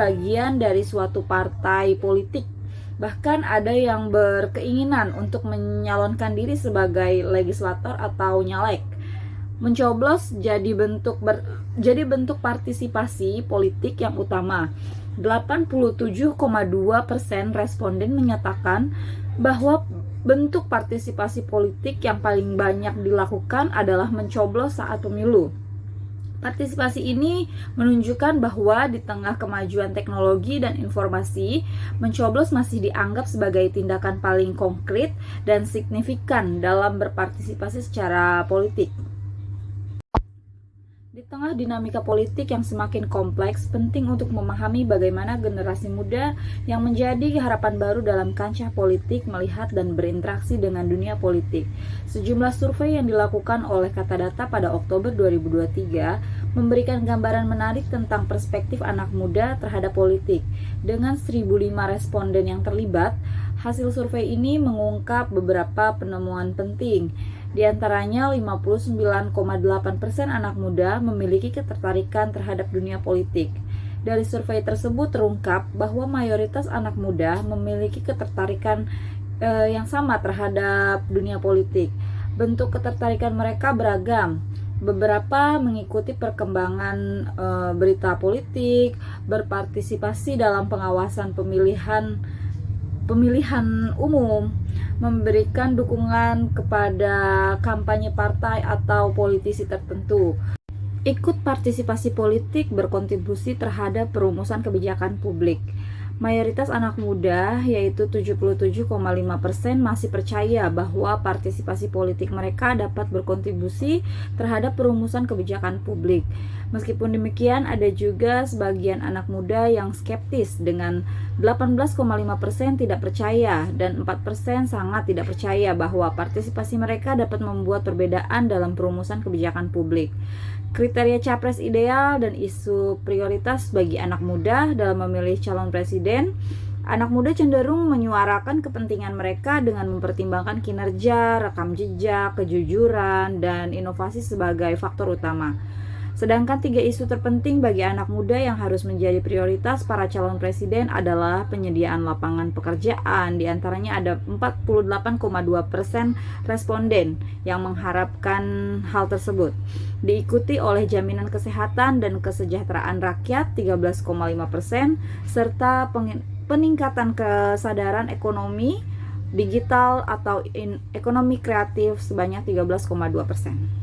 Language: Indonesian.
bagian dari suatu partai politik. Bahkan ada yang berkeinginan untuk menyalonkan diri sebagai legislator atau nyalek. Mencoblos jadi bentuk partisipasi politik yang utama. 87,2% responden menyatakan bahwa bentuk partisipasi politik yang paling banyak dilakukan adalah mencoblos saat pemilu. Partisipasi ini menunjukkan bahwa di tengah kemajuan teknologi dan informasi, mencoblos masih dianggap sebagai tindakan paling konkret dan signifikan dalam berpartisipasi secara politik. Di tengah dinamika politik yang semakin kompleks, penting untuk memahami bagaimana generasi muda yang menjadi harapan baru dalam kancah politik melihat dan berinteraksi dengan dunia politik. Sejumlah survei yang dilakukan oleh Katadata pada Oktober 2023 memberikan gambaran menarik tentang perspektif anak muda terhadap politik. Dengan 1.005 responden yang terlibat, hasil survei ini mengungkap beberapa penemuan penting. Di antaranya 59,8% anak muda memiliki ketertarikan terhadap dunia politik. Dari survei tersebut terungkap bahwa mayoritas anak muda memiliki ketertarikan yang sama terhadap dunia politik. Bentuk ketertarikan mereka beragam. Beberapa mengikuti perkembangan berita politik, berpartisipasi dalam pengawasan pemilihan umum, memberikan dukungan kepada kampanye partai atau politisi tertentu. Ikut partisipasi politik berkontribusi terhadap perumusan kebijakan publik. Mayoritas anak muda, yaitu 77,5%, masih percaya bahwa partisipasi politik mereka dapat berkontribusi terhadap perumusan kebijakan publik. Meskipun demikian, ada juga sebagian anak muda yang skeptis dengan 18,5% tidak percaya dan 4% sangat tidak percaya bahwa partisipasi mereka dapat membuat perbedaan dalam perumusan kebijakan publik. Kriteria capres ideal dan isu prioritas bagi anak muda dalam memilih calon presiden. Anak muda cenderung menyuarakan kepentingan mereka dengan mempertimbangkan kinerja, rekam jejak, kejujuran, dan inovasi sebagai faktor utama. Sedangkan 3 isu terpenting bagi anak muda yang harus menjadi prioritas para calon presiden adalah penyediaan lapangan pekerjaan. Di antaranya ada 48,2% responden yang mengharapkan hal tersebut. Diikuti oleh jaminan kesehatan dan kesejahteraan rakyat 13,5%, serta peningkatan kesadaran ekonomi digital atau ekonomi kreatif sebanyak 13,2%.